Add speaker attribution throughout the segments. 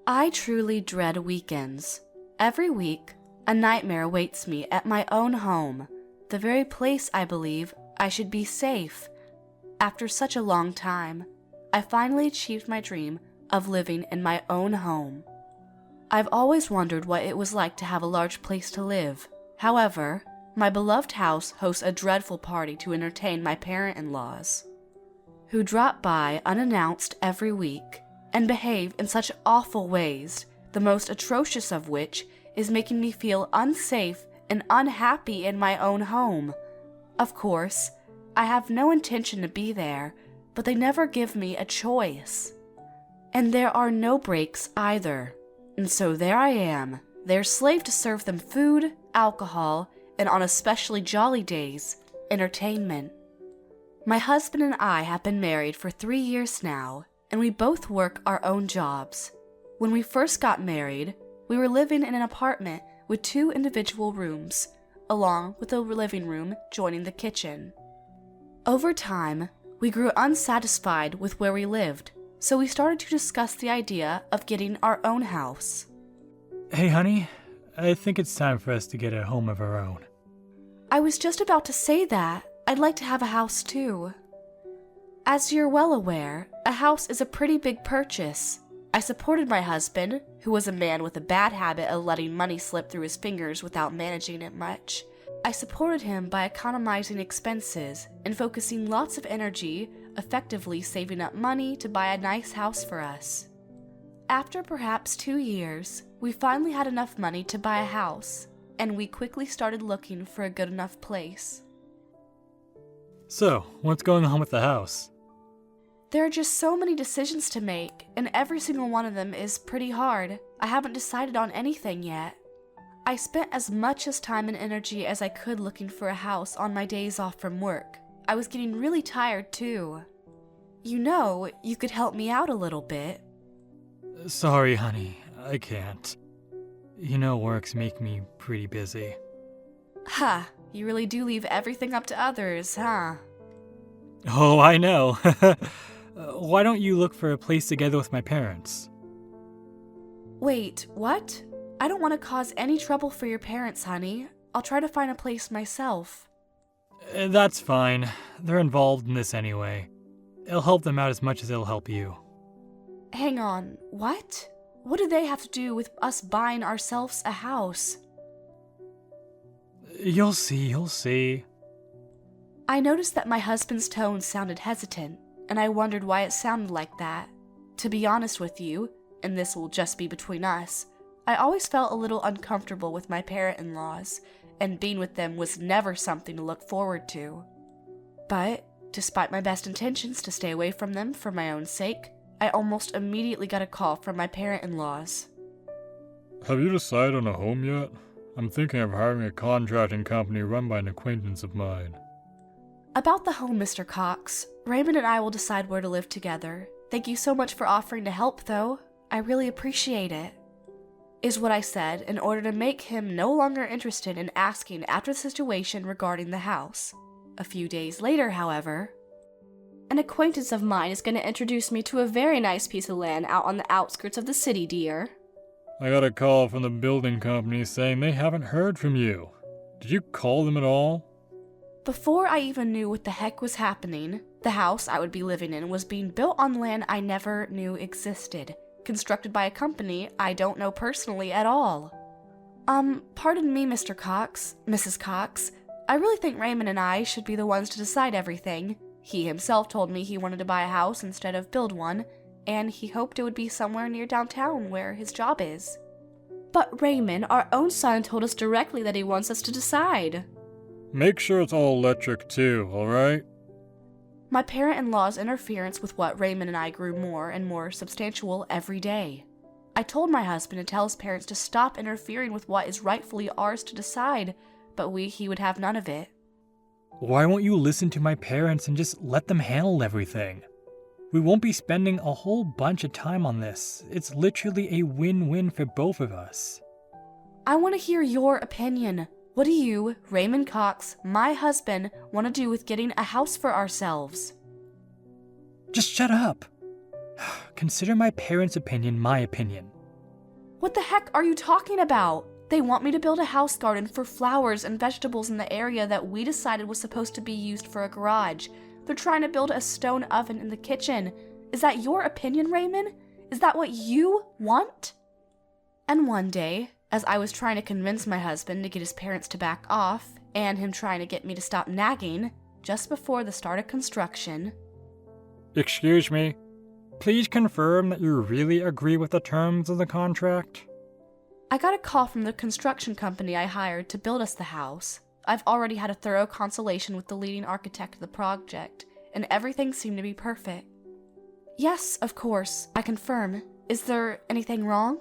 Speaker 1: I truly dread weekends. Every week, a nightmare awaits me at my own home, the very place I believe I should be safe. After such a long time, I finally achieved my dream of living in my own home. I've always wondered what it was like to have a large place to live. However, my beloved house hosts a dreadful party to entertain my parent-in-laws, who drop by unannounced every week and behave in such awful ways, the most atrocious of which is making me feel unsafe and unhappy in my own home. Of course, I have no intention to be there, but they never give me a choice. And there are no breaks either. And so there I am, their slave to serve them food, alcohol, and on especially jolly days, entertainment. My husband and I have been married for 3 years now, and we both work our own jobs. When we first got married, we were living in an apartment with 2 individual rooms, along with a living room joining the kitchen. Over time, we grew unsatisfied with where we lived, so we started to discuss the idea of getting our own house.
Speaker 2: Hey honey, I think it's time for us to get a home of our own.
Speaker 1: I was just about to say that. I'd like to have a house too. As you're well aware, a house is a pretty big purchase. I supported my husband, who was a man with a bad habit of letting money slip through his fingers without managing it much. I supported him by economizing expenses and focusing lots of energy, effectively saving up money to buy a nice house for us. After perhaps 2 years, we finally had enough money to buy a house, and we quickly started looking for a good enough place.
Speaker 2: So, what's going on with the house?
Speaker 1: There are just so many decisions to make, and every single one of them is pretty hard. I haven't decided on anything yet. I spent as much time and energy as I could looking for a house on my days off from work. I was getting really tired too. You could help me out a little bit.
Speaker 2: Sorry, honey, I can't. Works make me pretty busy.
Speaker 1: Ha, you really do leave everything up to others, huh?
Speaker 2: Oh, I know. Why don't you look for a place together with my parents?
Speaker 1: Wait, what? I don't want to cause any trouble for your parents, honey. I'll try to find a place myself.
Speaker 2: That's fine. They're involved in this anyway. It'll help them out as much as it'll help you.
Speaker 1: Hang on, what? What do they have to do with us buying ourselves a house?
Speaker 2: You'll see.
Speaker 1: I noticed that my husband's tone sounded hesitant, and I wondered why it sounded like that. To be honest with you, and this will just be between us, I always felt a little uncomfortable with my parent-in-laws, and being with them was never something to look forward to. But, despite my best intentions to stay away from them for my own sake, I almost immediately got a call from my parent-in-laws.
Speaker 3: Have you decided on a home yet? I'm thinking of hiring a contracting company run by an acquaintance of mine.
Speaker 1: About the home, Mr. Cox, Raymond and I will decide where to live together. Thank you so much for offering to help, though. I really appreciate it, is what I said in order to make him no longer interested in asking after the situation regarding the house. A few days later, however, an acquaintance of mine is going to introduce me to a very nice piece of land out on the outskirts of the city, dear.
Speaker 3: I got a call from the building company saying they haven't heard from you. Did you call them at all?
Speaker 1: Before I even knew what the heck was happening, the house I would be living in was being built on land I never knew existed, constructed by a company I don't know personally at all. Pardon me, Mr. Cox, Mrs. Cox. I really think Raymond and I should be the ones to decide everything. He himself told me he wanted to buy a house instead of build one, and he hoped it would be somewhere near downtown where his job is. But Raymond, our own son, told us directly that he wants us to decide.
Speaker 3: Make sure it's all electric too, alright?
Speaker 1: My parent-in-law's interference with what Raymond and I grew more and more substantial every day. I told my husband to tell his parents to stop interfering with what is rightfully ours to decide, but he would have none of it.
Speaker 2: Why won't you listen to my parents and just let them handle everything? We won't be spending a whole bunch of time on this. It's literally a win-win for both of us.
Speaker 1: I want to hear your opinion. What do you, Raymond Cox, my husband, want to do with getting a house for ourselves?
Speaker 2: Just shut up. Consider my parents' opinion my opinion.
Speaker 1: What the heck are you talking about? They want me to build a house garden for flowers and vegetables in the area that we decided was supposed to be used for a garage. They're trying to build a stone oven in the kitchen. Is that your opinion, Raymond? Is that what you want? And one day, as I was trying to convince my husband to get his parents to back off, and him trying to get me to stop nagging, just before the start of construction...
Speaker 2: Excuse me, please confirm that you really agree with the terms of the contract?
Speaker 1: I got a call from the construction company I hired to build us the house. I've already had a thorough consultation with the leading architect of the project, and everything seemed to be perfect. Yes, of course, I confirm. Is there anything wrong?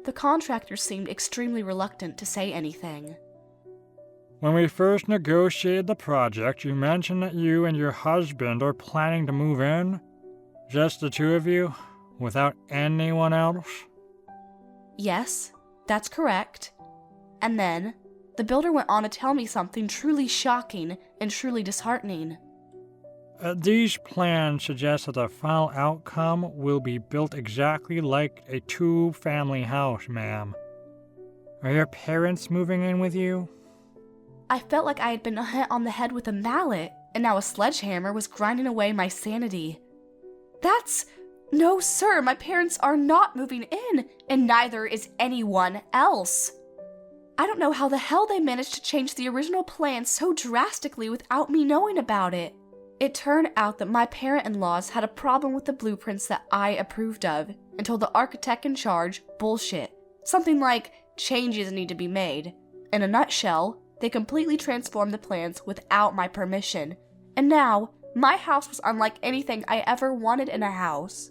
Speaker 1: The contractor seemed extremely reluctant to say anything.
Speaker 2: When we first negotiated the project, you mentioned that you and your husband are planning to move in? Just the two of you? Without anyone else?
Speaker 1: Yes, that's correct. And then, the builder went on to tell me something truly shocking and truly disheartening.
Speaker 2: These plans suggest that the final outcome will be built exactly like a two-family house, ma'am. Are your parents moving in with you?
Speaker 1: I felt like I had been hit on the head with a mallet, and now a sledgehammer was grinding away my sanity. No, sir, my parents are not moving in, and neither is anyone else. I don't know how the hell they managed to change the original plan so drastically without me knowing about it. It turned out that my parent-in-laws had a problem with the blueprints that I approved of, and told the architect in charge bullshit. Something like, changes need to be made. In a nutshell, they completely transformed the plans without my permission, and now, my house was unlike anything I ever wanted in a house.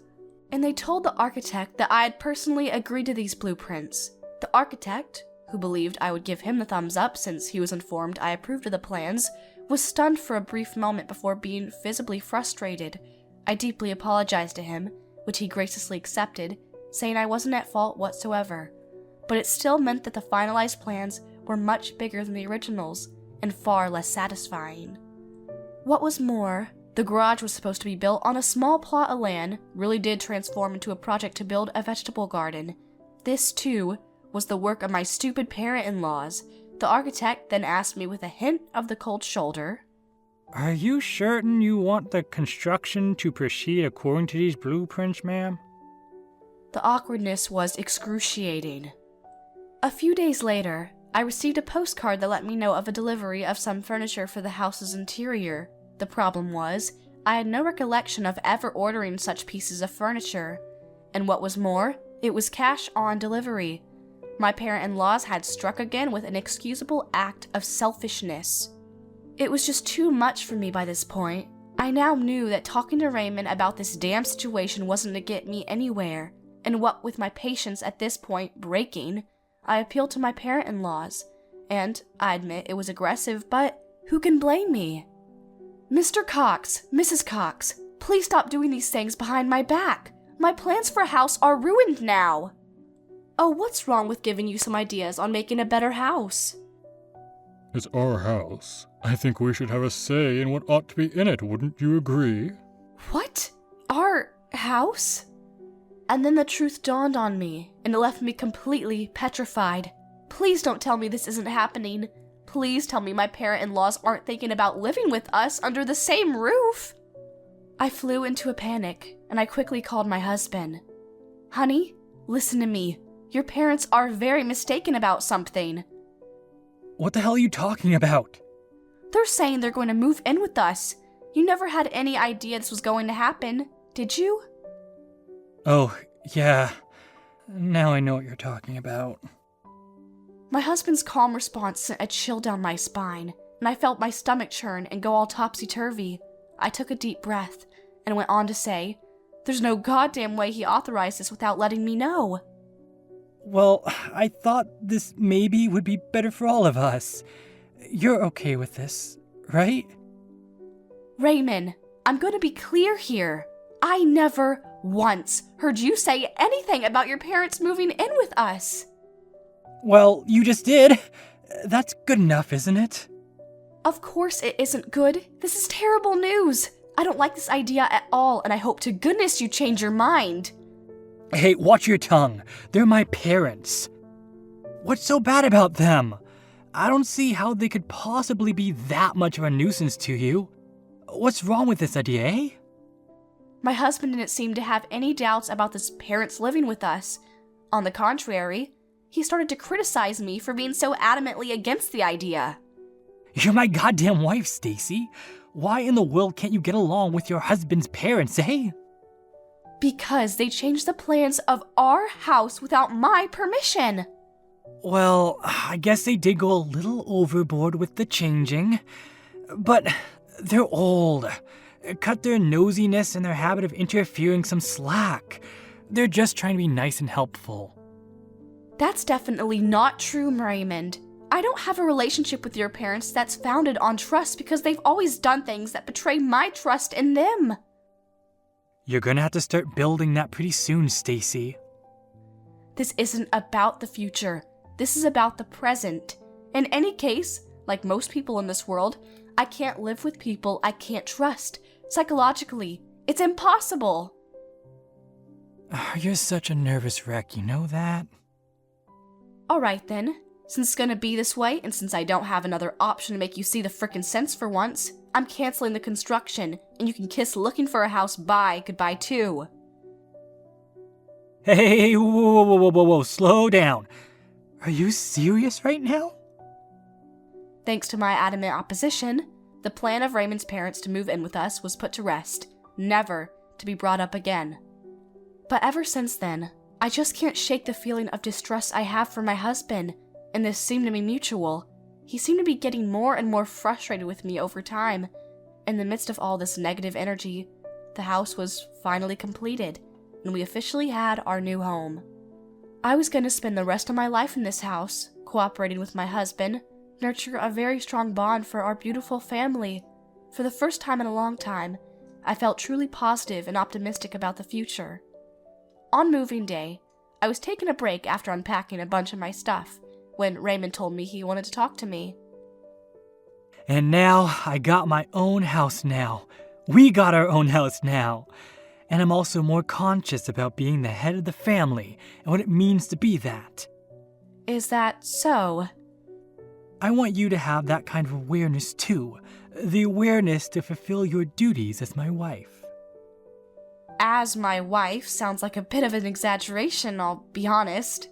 Speaker 1: And they told the architect that I had personally agreed to these blueprints. The architect, who believed I would give him the thumbs up since he was informed I approved of the plans, was stunned for a brief moment before being visibly frustrated. I deeply apologized to him, which he graciously accepted, saying I wasn't at fault whatsoever. But it still meant that the finalized plans were much bigger than the originals, and far less satisfying. What was more, the garage was supposed to be built on a small plot of land, really did transform into a project to build a vegetable garden. This, too, was the work of my stupid parent-in-laws. The architect then asked me with a hint of the cold shoulder,
Speaker 2: Are you certain you want the construction to proceed according to these blueprints, ma'am?
Speaker 1: The awkwardness was excruciating. A few days later, I received a postcard that let me know of a delivery of some furniture for the house's interior. The problem was, I had no recollection of ever ordering such pieces of furniture. And what was more, it was cash on delivery. My parent-in-laws had struck again with an inexcusable act of selfishness. It was just too much for me by this point. I now knew that talking to Raymond about this damn situation wasn't to get me anywhere, and what with my patience at this point breaking, I appealed to my parent-in-laws, and I admit it was aggressive, but who can blame me? Mr. Cox, Mrs. Cox, please stop doing these things behind my back. My plans for a house are ruined now. Oh, what's wrong with giving you some ideas on making a better house?
Speaker 3: It's our house. I think we should have a say in what ought to be in it, wouldn't you agree?
Speaker 1: What? Our house? And then the truth dawned on me, and it left me completely petrified. Please don't tell me this isn't happening. Please tell me my parent-in-laws aren't thinking about living with us under the same roof. I flew into a panic, and I quickly called my husband. Honey, listen to me. Your parents are very mistaken about something.
Speaker 2: What the hell are you talking about?
Speaker 1: They're saying they're going to move in with us. You never had any idea this was going to happen, did you?
Speaker 2: Oh, yeah. Now I know what you're talking about.
Speaker 1: My husband's calm response sent a chill down my spine, and I felt my stomach churn and go all topsy-turvy. I took a deep breath, and went on to say, there's no goddamn way he authorized this without letting me know.
Speaker 2: Well, I thought this maybe would be better for all of us. You're okay with this, right?
Speaker 1: Raymond, I'm going to be clear here. I never once heard you say anything about your parents moving in with us.
Speaker 2: Well, you just did. That's good enough, isn't it?
Speaker 1: Of course it isn't good. This is terrible news. I don't like this idea at all, and I hope to goodness you change your mind.
Speaker 2: Hey, watch your tongue. They're my parents. What's so bad about them? I don't see how they could possibly be that much of a nuisance to you. What's wrong with this idea, eh?
Speaker 1: My husband didn't seem to have any doubts about his parents living with us. On the contrary, he started to criticize me for being so adamantly against the idea.
Speaker 2: You're my goddamn wife, Stacy. Why in the world can't you get along with your husband's parents, eh?
Speaker 1: Because they changed the plans of our house without my permission.
Speaker 2: Well, I guess they did go a little overboard with the changing. But they're old. Cut their nosiness and their habit of interfering some slack. They're just trying to be nice and helpful.
Speaker 1: That's definitely not true, Raymond. I don't have a relationship with your parents that's founded on trust because they've always done things that betray my trust in them.
Speaker 2: You're gonna have to start building that pretty soon, Stacy.
Speaker 1: This isn't about the future. This is about the present. In any case, like most people in this world, I can't live with people I can't trust. Psychologically, it's impossible.
Speaker 2: You're such a nervous wreck, you know that?
Speaker 1: Alright then. Since it's gonna be this way, and since I don't have another option to make you see the frickin' sense for once, I'm canceling the construction, and you can kiss looking for a house goodbye too.
Speaker 2: Hey, whoa, slow down. Are you serious right now?
Speaker 1: Thanks to my adamant opposition, the plan of Raymond's parents to move in with us was put to rest, never to be brought up again. But ever since then, I just can't shake the feeling of distrust I have for my husband, and this seemed to be mutual. He seemed to be getting more and more frustrated with me over time. In the midst of all this negative energy, the house was finally completed, and we officially had our new home. I was going to spend the rest of my life in this house, cooperating with my husband, nurture a very strong bond for our beautiful family. For the first time in a long time, I felt truly positive and optimistic about the future. On moving day, I was taking a break after unpacking a bunch of my stuff, when Raymond told me he wanted to talk to me.
Speaker 2: And now, I got my own house now. We got our own house now. And I'm also more conscious about being the head of the family and what it means to be that.
Speaker 1: Is that so?
Speaker 2: I want you to have that kind of awareness too. The awareness to fulfill your duties as my wife.
Speaker 1: As my wife sounds like a bit of an exaggeration, I'll be honest.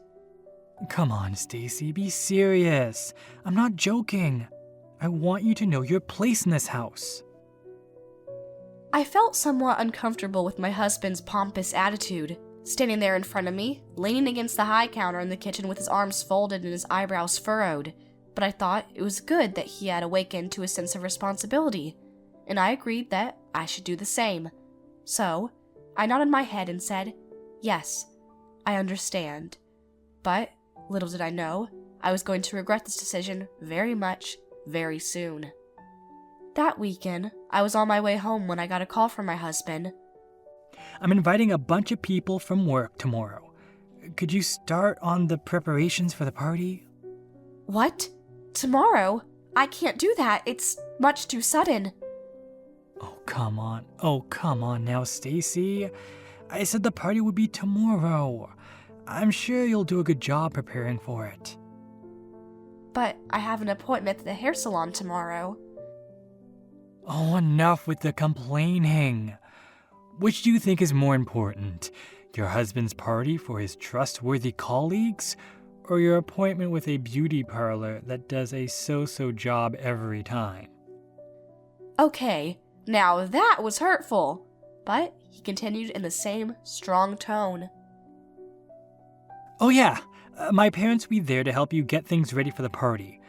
Speaker 2: Come on, Stacy, be serious. I'm not joking. I want you to know your place in this house.
Speaker 1: I felt somewhat uncomfortable with my husband's pompous attitude, standing there in front of me, leaning against the high counter in the kitchen with his arms folded and his eyebrows furrowed. But I thought it was good that he had awakened to a sense of responsibility, and I agreed that I should do the same. So, I nodded my head and said, "Yes, I understand." But, little did I know, I was going to regret this decision very much, very soon. That weekend, I was on my way home when I got a call from my husband.
Speaker 2: I'm inviting a bunch of people from work tomorrow. Could you start on the preparations for the party?
Speaker 1: What? Tomorrow? I can't do that. It's much too sudden.
Speaker 2: Oh, come on now, Stacy. I said the party would be tomorrow. I'm sure you'll do a good job preparing for it.
Speaker 1: But I have an appointment at the hair salon tomorrow.
Speaker 2: Oh, enough with the complaining. Which do you think is more important? Your husband's party for his trustworthy colleagues? Or your appointment with a beauty parlor that does a so-so job every time?
Speaker 1: Okay, now that was hurtful. But he continued in the same strong tone.
Speaker 2: Oh yeah, my parents will be there to help you get things ready for the party.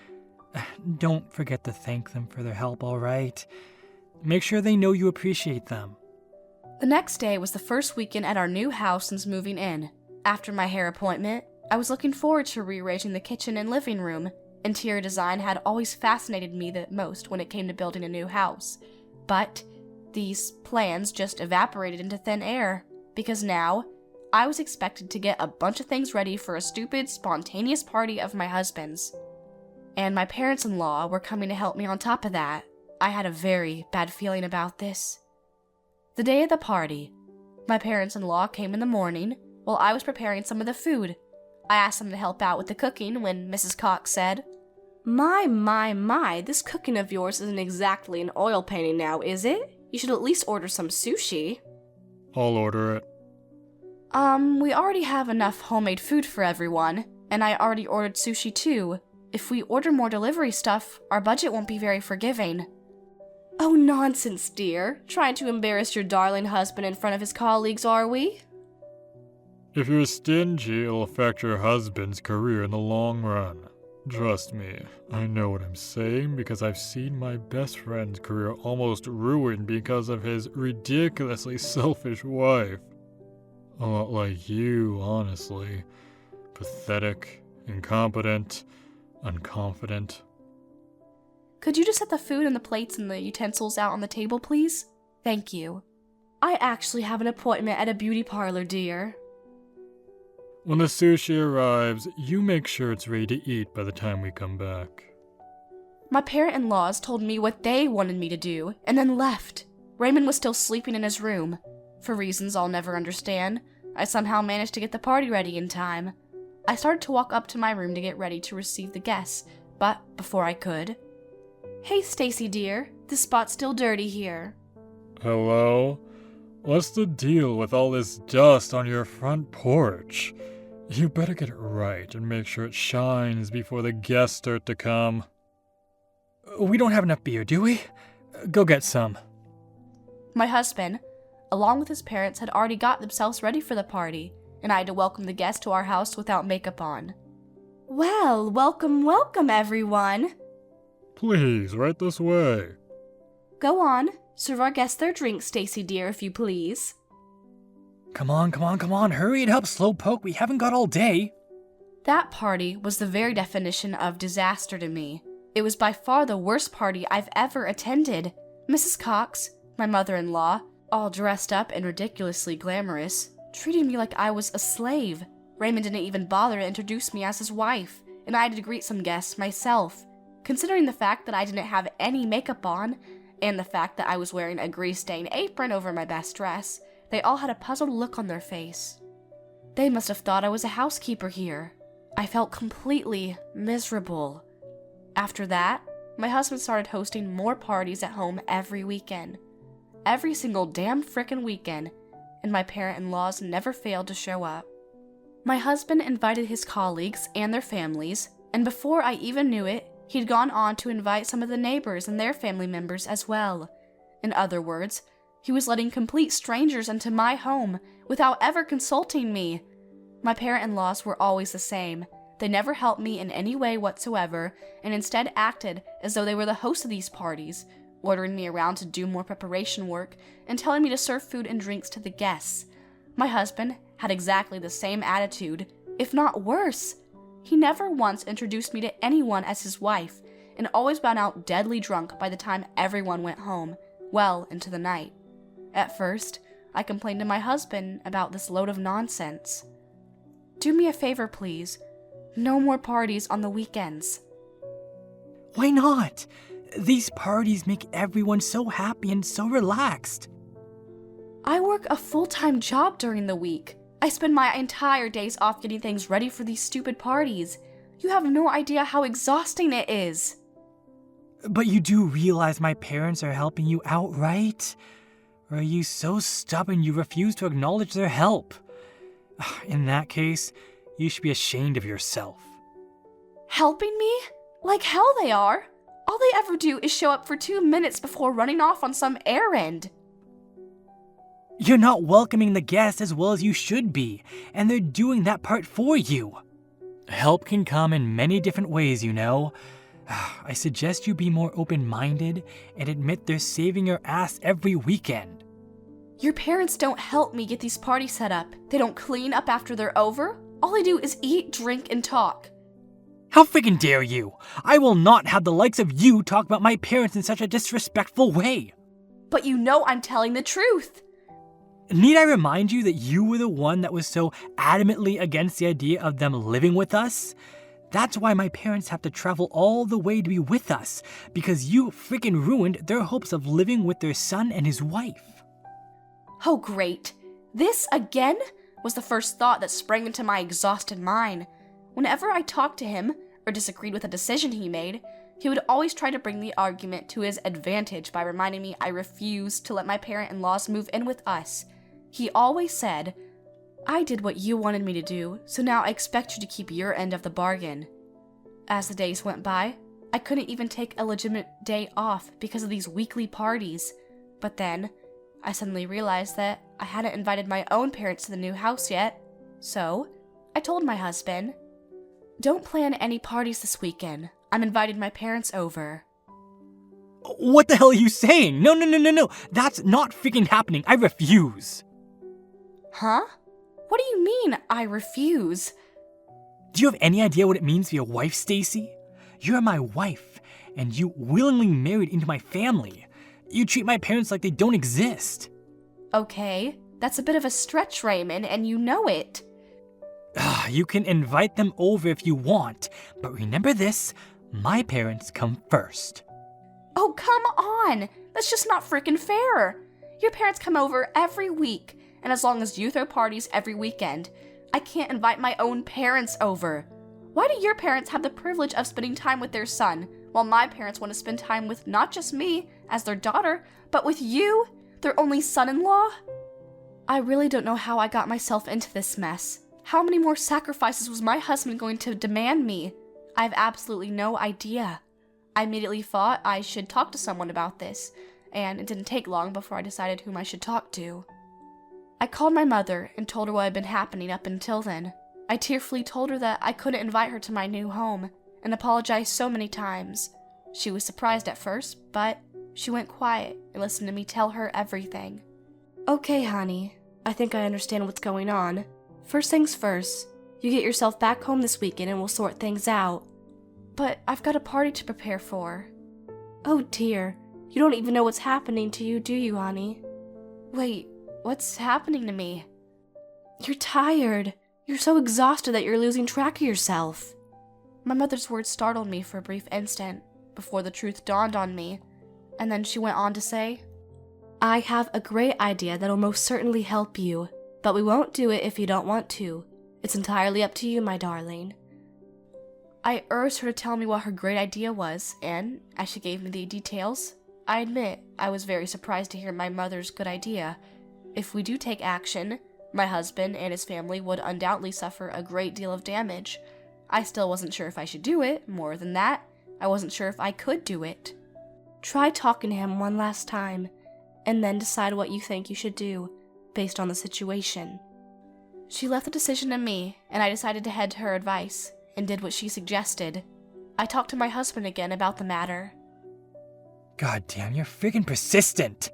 Speaker 2: Don't forget to thank them for their help, alright? Make sure they know you appreciate them.
Speaker 1: The next day was the first weekend at our new house since moving in. After my hair appointment, I was looking forward to rearranging the kitchen and living room. Interior design had always fascinated me the most when it came to building a new house. But these plans just evaporated into thin air, because now I was expected to get a bunch of things ready for a stupid, spontaneous party of my husband's. And my parents-in-law were coming to help me on top of that. I had a very bad feeling about this. The day of the party, my parents-in-law came in the morning, while I was preparing some of the food. I asked them to help out with the cooking when Mrs. Cox said, My, this cooking of yours isn't exactly an oil painting now, is it? You should at least order some sushi.
Speaker 3: I'll order it.
Speaker 1: We already have enough homemade food for everyone, and I already ordered sushi too. If we order more delivery stuff, our budget won't be very forgiving. Oh, nonsense, dear. Trying to embarrass your darling husband in front of his colleagues, are we?
Speaker 3: If you're stingy, it'll affect your husband's career in the long run. Trust me, I know what I'm saying because I've seen my best friend's career almost ruined because of his ridiculously selfish wife. A lot like you, honestly. Pathetic, incompetent, unconfident.
Speaker 1: Could you just set the food and the plates and the utensils out on the table, please? Thank you. I actually have an appointment at a beauty parlor, dear.
Speaker 3: When the sushi arrives, you make sure it's ready to eat by the time we come back.
Speaker 1: My parent-in-laws told me what they wanted me to do, and then left. Raymond was still sleeping in his room. For reasons I'll never understand, I somehow managed to get the party ready in time. I started to walk up to my room to get ready to receive the guests, but before I could... Hey, Stacy dear, this spot's still dirty here.
Speaker 3: Hello? What's the deal with all this dust on your front porch? You better get it right and make sure it shines before the guests start to come.
Speaker 2: We don't have enough beer, do we? Go get some.
Speaker 1: My husband, along with his parents, had already got themselves ready for the party, and I had to welcome the guests to our house without makeup on. Well, welcome, everyone.
Speaker 3: Please, right this way.
Speaker 1: Go on, serve our guests their drinks, Stacy dear, if you please.
Speaker 2: Come on, hurry it up, Slowpoke, we haven't got all day.
Speaker 1: That party was the very definition of disaster to me. It was by far the worst party I've ever attended. Mrs. Cox, my mother-in-law, all dressed up and ridiculously glamorous, treated me like I was a slave. Raymond didn't even bother to introduce me as his wife, and I had to greet some guests myself. Considering the fact that I didn't have any makeup on, and the fact that I was wearing a grease-stained apron over my best dress, they all had a puzzled look on their face. They must have thought I was a housekeeper here. I felt completely miserable. After that, my husband started hosting more parties at home every weekend. Every single damn frickin' weekend, and my parent-in-laws never failed to show up. My husband invited his colleagues and their families, and before I even knew it, he'd gone on to invite some of the neighbors and their family members as well. In other words, he was letting complete strangers into my home without ever consulting me. My parent-in-laws were always the same. They never helped me in any way whatsoever, and instead acted as though they were the host of these parties, ordering me around to do more preparation work and telling me to serve food and drinks to the guests. My husband had exactly the same attitude, if not worse. He never once introduced me to anyone as his wife, and always went out deadly drunk by the time everyone went home, well into the night. At first, I complained to my husband about this load of nonsense. Do me a favor, please. No more parties on the weekends.
Speaker 2: Why not? These parties make everyone so happy and so relaxed.
Speaker 1: I work a full-time job during the week. I spend my entire days off getting things ready for these stupid parties. You have no idea how exhausting it is.
Speaker 2: But you do realize my parents are helping you out, right? Or are you so stubborn you refuse to acknowledge their help? In that case, you should be ashamed of yourself.
Speaker 1: Helping me? Like hell they are. All they ever do is show up for 2 minutes before running off on some errand.
Speaker 2: You're not welcoming the guests as well as you should be, and they're doing that part for you. Help can come in many different ways, you know. I suggest you be more open-minded and admit they're saving your ass every weekend.
Speaker 1: Your parents don't help me get these parties set up. They don't clean up after they're over. All they do is eat, drink, and talk.
Speaker 2: How freaking dare you! I will not have the likes of you talk about my parents in such a disrespectful way.
Speaker 1: But you know I'm telling the truth.
Speaker 2: Need I remind you that you were the one that was so adamantly against the idea of them living with us? That's why my parents have to travel all the way to be with us, because you freaking ruined their hopes of living with their son and his wife.
Speaker 1: Oh great. This again? was the first thought that sprang into my exhausted mind. Whenever I talked to him or disagreed with a decision he made, he would always try to bring the argument to his advantage by reminding me I refused to let my parent-in-laws move in with us. He always said, "I did what you wanted me to do, so now I expect you to keep your end of the bargain." As the days went by, I couldn't even take a legitimate day off because of these weekly parties. But then, I suddenly realized that I hadn't invited my own parents to the new house yet. So, I told my husband, "Don't plan any parties this weekend. I'm inviting my parents over."
Speaker 2: What the hell are you saying? No. That's not freaking happening. I refuse.
Speaker 1: Huh? What do you mean, I refuse?
Speaker 2: Do you have any idea what it means to be a wife, Stacy? You're my wife, and you willingly married into my family. You treat my parents like they don't exist.
Speaker 1: Okay, that's a bit of a stretch, Raymond, and you know it.
Speaker 2: You can invite them over if you want, but remember this, my parents come first.
Speaker 1: Oh, come on! That's just not freaking fair! Your parents come over every week, and as long as you throw parties every weekend, I can't invite my own parents over. Why do your parents have the privilege of spending time with their son, while my parents want to spend time with not just me, as their daughter, but with you, their only son-in-law? I really don't know how I got myself into this mess. How many more sacrifices was my husband going to demand me? I have absolutely no idea. I immediately thought I should talk to someone about this, and it didn't take long before I decided whom I should talk to. I called my mother and told her what had been happening up until then. I tearfully told her that I couldn't invite her to my new home, and apologized so many times. She was surprised at first, but she went quiet and listened to me tell her everything. "Okay, honey, I think I understand what's going on. First things first, you get yourself back home this weekend and we'll sort things out. But I've got a party to prepare for." "Oh dear, you don't even know what's happening to you, do you, honey?" "Wait, what's happening to me?" "You're tired. You're so exhausted that you're losing track of yourself." My mother's words startled me for a brief instant, before the truth dawned on me, and then she went on to say, "I have a great idea that'll most certainly help you, but we won't do it if you don't want to. It's entirely up to you, my darling." I urged her to tell me what her great idea was, and, as she gave me the details, I admit I was very surprised to hear my mother's good idea. If we do take action, my husband and his family would undoubtedly suffer a great deal of damage. I still wasn't sure if I should do it. More than that, I wasn't sure if I could do it. "Try talking to him one last time, and then decide what you think you should do, based on the situation." She left the decision to me, and I decided to heed to her advice, and did what she suggested. I talked to my husband again about the matter.
Speaker 2: God damn, you're freaking persistent.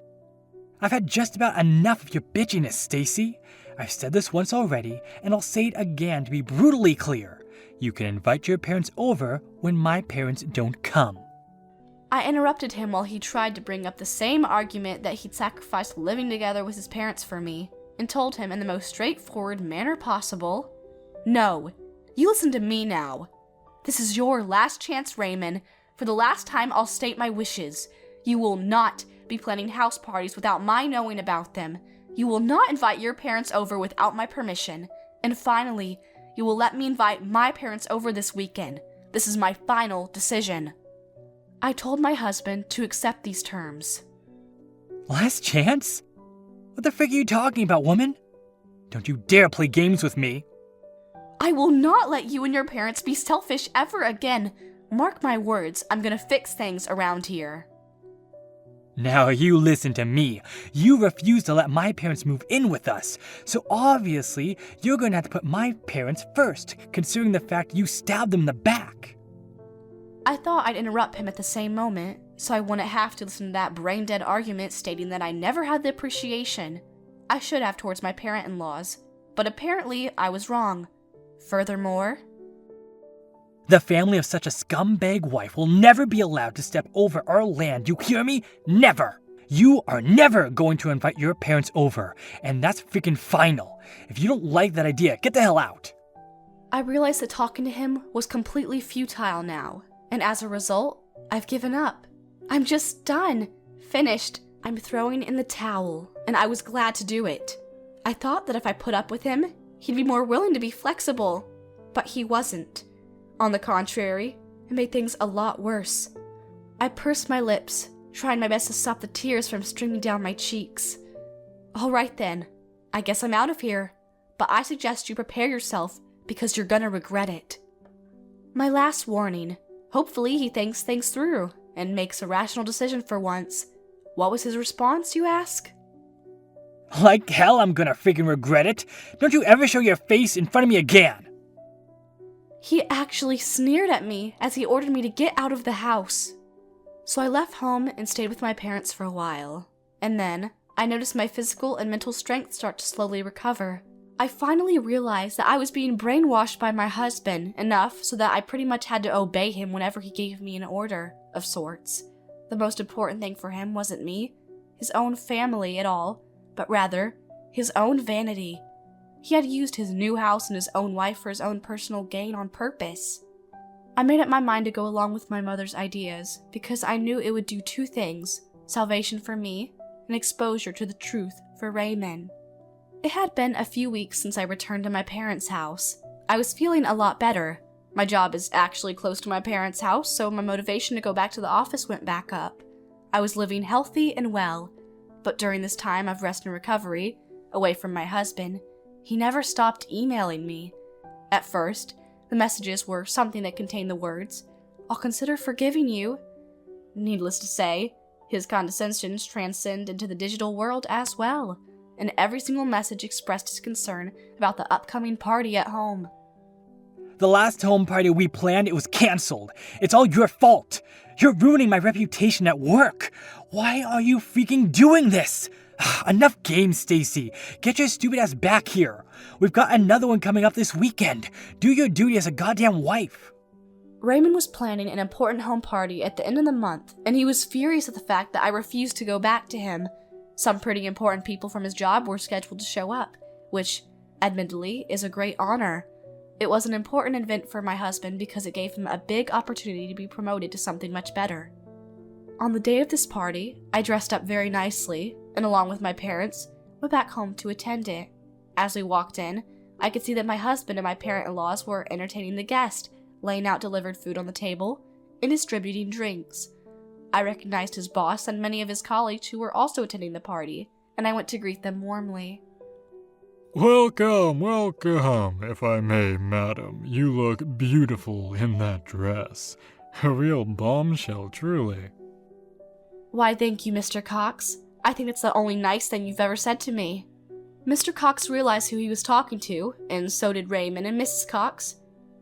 Speaker 2: I've had just about enough of your bitchiness, Stacy. I've said this once already, and I'll say it again to be brutally clear. You can invite your parents over when my parents don't come.
Speaker 1: I interrupted him while he tried to bring up the same argument that he'd sacrificed living together with his parents for me, and told him in the most straightforward manner possible, "No, you listen to me now. This is your last chance, Raymond. For the last time, I'll state my wishes. You will not be planning house parties without my knowing about them. You will not invite your parents over without my permission. And finally, you will let me invite my parents over this weekend. This is my final decision." I told my husband to accept these terms.
Speaker 2: Last chance? What the frick are you talking about, woman? Don't you dare play games with me.
Speaker 1: "I will not let you and your parents be selfish ever again. Mark my words, I'm gonna fix things around here."
Speaker 2: Now you listen to me. You refuse to let my parents move in with us, so obviously you're going to have to put my parents first, considering the fact you stabbed them in the back.
Speaker 1: I thought I'd interrupt him at the same moment, so I wouldn't have to listen to that brain-dead argument stating that I never had the appreciation I should have towards my parent-in-laws, but apparently I was wrong. Furthermore,
Speaker 2: the family of such a scumbag wife will never be allowed to step over our land, you hear me? Never! You are never going to invite your parents over, and that's freaking final. If you don't like that idea, get the hell out.
Speaker 1: I realized that talking to him was completely futile now, and as a result, I've given up. I'm just done. Finished. I'm throwing in the towel, and I was glad to do it. I thought that if I put up with him, he'd be more willing to be flexible, but he wasn't. On the contrary, it made things a lot worse. I pursed my lips, trying my best to stop the tears from streaming down my cheeks. All right then, I guess I'm out of here, but I suggest you prepare yourself because you're gonna regret it. My last warning. Hopefully he thinks things through and makes a rational decision for once. What was his response, you ask?
Speaker 2: Like hell I'm gonna freaking regret it. Don't you ever show your face in front of me again.
Speaker 1: He actually sneered at me as he ordered me to get out of the house. So I left home and stayed with my parents for a while. And then I noticed my physical and mental strength start to slowly recover. I finally realized that I was being brainwashed by my husband enough so that I pretty much had to obey him whenever he gave me an order of sorts. The most important thing for him wasn't me, his own family at all, but rather his own vanity. He had used his new house and his own wife for his own personal gain on purpose. I made up my mind to go along with my mother's ideas because I knew it would do two things: salvation for me and exposure to the truth for Raymond. It had been a few weeks since I returned to my parents' house. I was feeling a lot better. My job is actually close to my parents' house, so my motivation to go back to the office went back up. I was living healthy and well, but during this time of rest and recovery, away from my husband, he never stopped emailing me. At first, the messages were something that contained the words, "I'll consider forgiving you." Needless to say, his condescensions transcend into the digital world as well, and every single message expressed his concern about the upcoming party at home.
Speaker 2: The last home party we planned, it was canceled. It's all your fault. You're ruining my reputation at work. Why are you freaking doing this? Enough games, Stacy. Get your stupid ass back here. We've got another one coming up this weekend. Do your duty as a goddamn wife.
Speaker 1: Raymond was planning an important home party at the end of the month, and he was furious at the fact that I refused to go back to him. Some pretty important people from his job were scheduled to show up, which, admittedly, is a great honor. It was an important event for my husband because it gave him a big opportunity to be promoted to something much better. On the day of this party, I dressed up very nicely, and along with my parents, went back home to attend it. As we walked in, I could see that my husband and my parent-in-laws were entertaining the guest, laying out delivered food on the table, and distributing drinks. I recognized his boss and many of his colleagues who were also attending the party, and I went to greet them warmly.
Speaker 3: Welcome, welcome, if I may, madam. You look beautiful in that dress. A real bombshell, truly.
Speaker 1: Why, thank you, Mr. Cox. I think it's the only nice thing you've ever said to me. Mr. Cox realized who he was talking to, and so did Raymond and Mrs. Cox.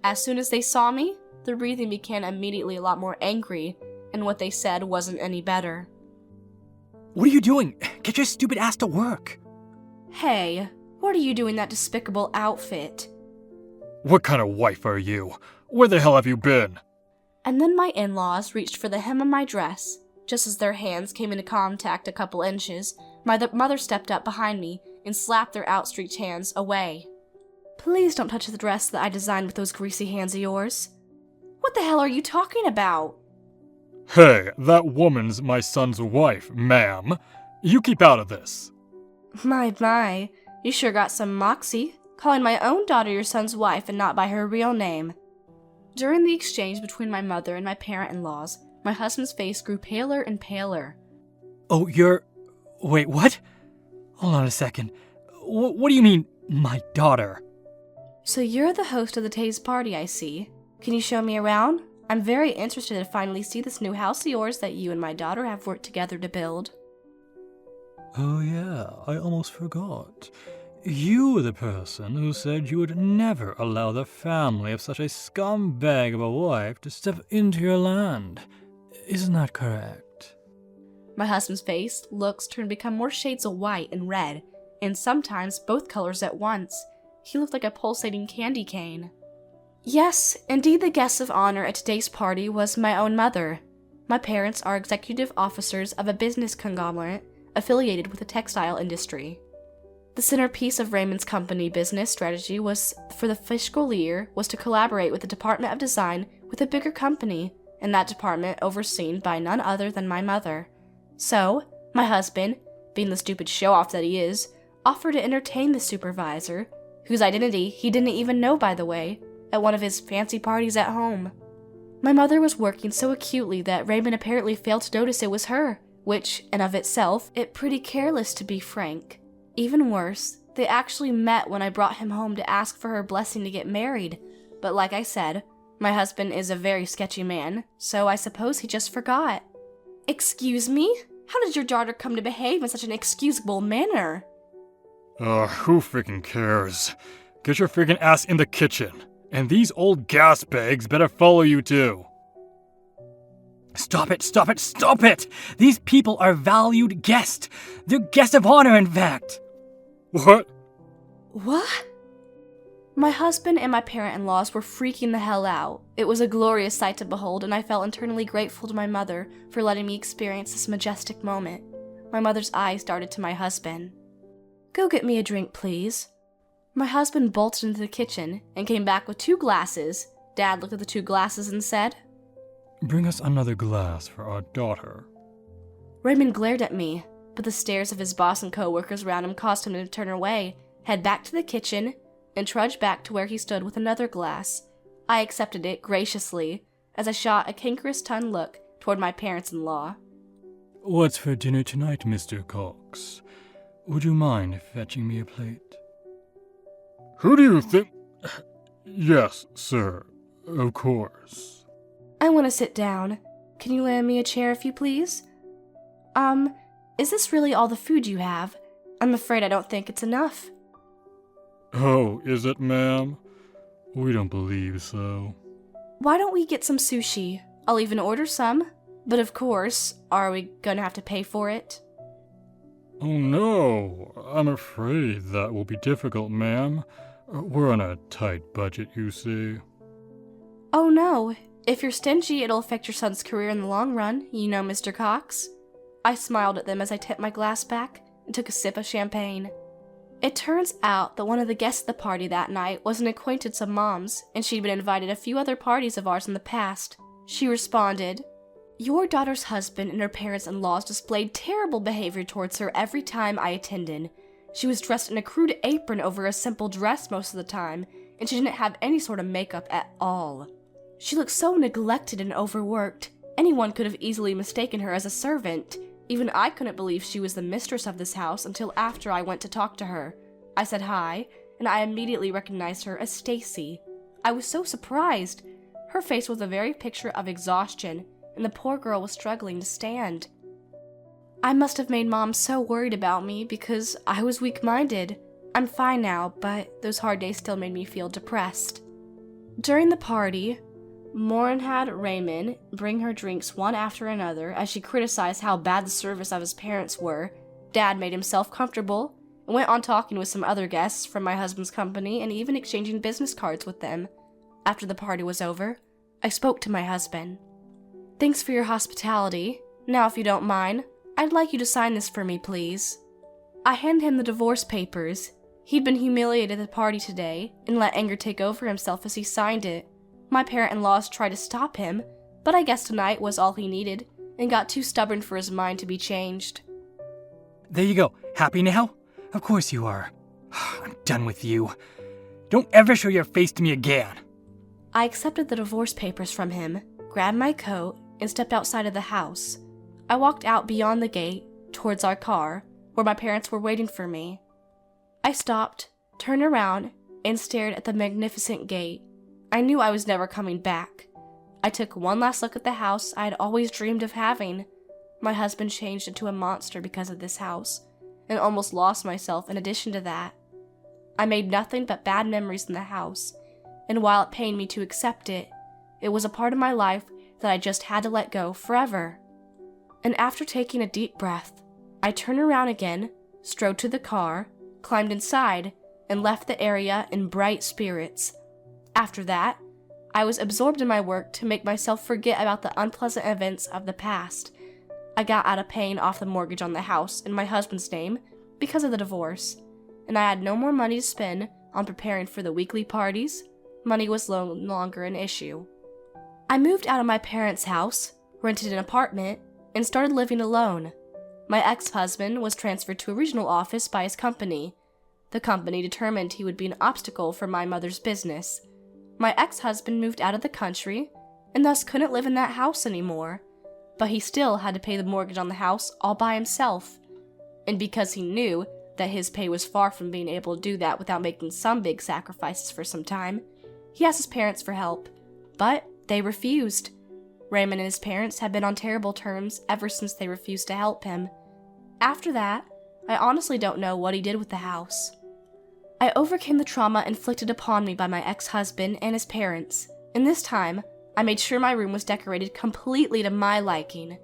Speaker 1: As soon as they saw me, their breathing became immediately a lot more angry, and what they said wasn't any better.
Speaker 2: What are you doing? Get your stupid ass to work.
Speaker 1: Hey, what are you doing in that despicable outfit?
Speaker 3: What kind of wife are you? Where the hell have you been?
Speaker 1: And then my in-laws reached for the hem of my dress. Just as their hands came into contact a couple inches, my mother stepped up behind me and slapped their outstretched hands away. Please don't touch the dress that I designed with those greasy hands of yours. What the hell are you talking about?
Speaker 3: Hey, that woman's my son's wife, ma'am. You keep out of this.
Speaker 1: My, you sure got some moxie, calling my own daughter your son's wife and not by her real name. During the exchange between my mother and my parent-in-laws, my husband's face grew paler and paler.
Speaker 2: Oh, Wait, what? Hold on a second. What do you mean, my daughter?
Speaker 1: So you're the host of the Tay's party, I see. Can you show me around? I'm very interested to finally see this new house of yours that you and my daughter have worked together to build.
Speaker 2: Oh yeah, I almost forgot. You were the person who said you would never allow the family of such a scumbag of a wife to step into your land. Isn't that correct?
Speaker 1: My husband's face, looks turned to become more shades of white and red, and sometimes both colors at once. He looked like a pulsating candy cane. Yes, indeed the guest of honor at today's party was my own mother. My parents are executive officers of a business conglomerate affiliated with the textile industry. The centerpiece of Raymond's company business strategy was for the fiscal year was to collaborate with the Department of Design with a bigger company, and that department overseen by none other than my mother. So, my husband, being the stupid show-off that he is, offered to entertain the supervisor, whose identity he didn't even know, by the way, at one of his fancy parties at home. My mother was working so acutely that Raymond apparently failed to notice it was her, which, in of itself, it pretty careless to be frank. Even worse, they actually met when I brought him home to ask for her blessing to get married, but like I said, my husband is a very sketchy man, so I suppose he just forgot. Excuse me? How did your daughter come to behave in such an excusable manner?
Speaker 3: Who freaking cares? Get your freaking ass in the kitchen. And these old gas bags better follow you too.
Speaker 2: Stop it, stop it, stop it! These people are valued guests. They're guests of honor, in fact.
Speaker 3: What?
Speaker 1: What? My husband and my parent-in-laws were freaking the hell out. It was a glorious sight to behold, and I felt internally grateful to my mother for letting me experience this majestic moment. My mother's eyes darted to my husband. Go get me a drink, please. My husband bolted into the kitchen and came back with 2 glasses. Dad looked at the 2 glasses and said,
Speaker 3: Bring us another glass for our daughter.
Speaker 1: Raymond glared at me, but the stares of his boss and co-workers around him caused him to turn away, head back to the kitchen, and trudge back to where he stood with another glass. I accepted it graciously, as I shot a cankerous-ton look toward my parents-in-law.
Speaker 3: What's for dinner tonight, Mr. Cox? Would you mind fetching me a plate? Who do you think? Yes, sir. Of course.
Speaker 1: I want to sit down. Can you lend me a chair if you please? Is this really all the food you have? I'm afraid I don't think it's enough.
Speaker 3: Oh, is it, ma'am? We don't believe so.
Speaker 1: Why don't we get some sushi? I'll even order some. But of course, are we gonna have to pay for it?
Speaker 3: Oh no, I'm afraid that will be difficult, ma'am. We're on a tight budget, you see.
Speaker 1: Oh no, if you're stingy, it'll affect your son's career in the long run, you know, Mr. Cox. I smiled at them as I tipped my glass back and took a sip of champagne. It turns out that one of the guests at the party that night was an acquaintance of Mom's, and she'd been invited to a few other parties of ours in the past. She responded, Your daughter's husband and her parents-in-laws displayed terrible behavior towards her every time I attended. She was dressed in a crude apron over a simple dress most of the time, and she didn't have any sort of makeup at all. She looked so neglected and overworked. Anyone could have easily mistaken her as a servant. Even I couldn't believe she was the mistress of this house until after I went to talk to her. I said hi, and I immediately recognized her as Stacy. I was so surprised. Her face was a very picture of exhaustion, and the poor girl was struggling to stand. I must have made Mom so worried about me because I was weak-minded. I'm fine now, but those hard days still made me feel depressed. During the party, Morin had Raymond bring her drinks one after another as she criticized how bad the service of his parents were. Dad made himself comfortable and went on talking with some other guests from my husband's company and even exchanging business cards with them. After the party was over, I spoke to my husband. Thanks for your hospitality. Now, if you don't mind, I'd like you to sign this for me, please. I handed him the divorce papers. He'd been humiliated at the party today and let anger take over himself as he signed it. My parent-in-laws tried to stop him, but I guess tonight was all he needed and got too stubborn for his mind to be changed.
Speaker 2: There you go. Happy now? Of course you are. I'm done with you. Don't ever show your face to me again.
Speaker 1: I accepted the divorce papers from him, grabbed my coat, and stepped outside of the house. I walked out beyond the gate, towards our car, where my parents were waiting for me. I stopped, turned around, and stared at the magnificent gate. I knew I was never coming back. I took one last look at the house I had always dreamed of having. My husband changed into a monster because of this house, and almost lost myself in addition to that. I made nothing but bad memories in the house, and while it pained me to accept it, it was a part of my life that I just had to let go forever. And after taking a deep breath, I turned around again, strode to the car, climbed inside, and left the area in bright spirits. After that, I was absorbed in my work to make myself forget about the unpleasant events of the past. I got out of paying off the mortgage on the house in my husband's name because of the divorce, and I had no more money to spend on preparing for the weekly parties. Money was no longer an issue. I moved out of my parents' house, rented an apartment, and started living alone. My ex-husband was transferred to a regional office by his company. The company determined he would be an obstacle for my mother's business. My ex-husband moved out of the country, and thus couldn't live in that house anymore. But he still had to pay the mortgage on the house all by himself. And because he knew that his pay was far from being able to do that without making some big sacrifices for some time, he asked his parents for help. But they refused. Raymond and his parents had been on terrible terms ever since they refused to help him. After that, I honestly don't know what he did with the house. I overcame the trauma inflicted upon me by my ex-husband and his parents, and this time, I made sure my room was decorated completely to my liking.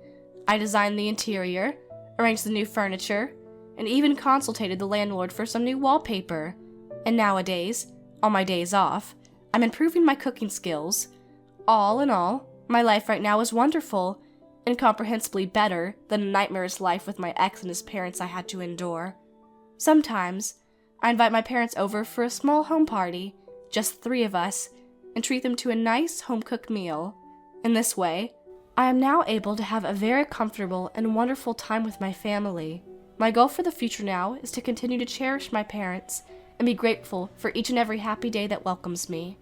Speaker 1: I designed the interior, arranged the new furniture, and even consulted the landlord for some new wallpaper. And nowadays, on my days off, I'm improving my cooking skills. All in all, my life right now is wonderful, incomprehensibly better than a nightmarish life with my ex and his parents I had to endure. Sometimes, I invite my parents over for a small home party, just 3 of us, and treat them to a nice home-cooked meal. In this way, I am now able to have a very comfortable and wonderful time with my family. My goal for the future now is to continue to cherish my parents and be grateful for each and every happy day that welcomes me.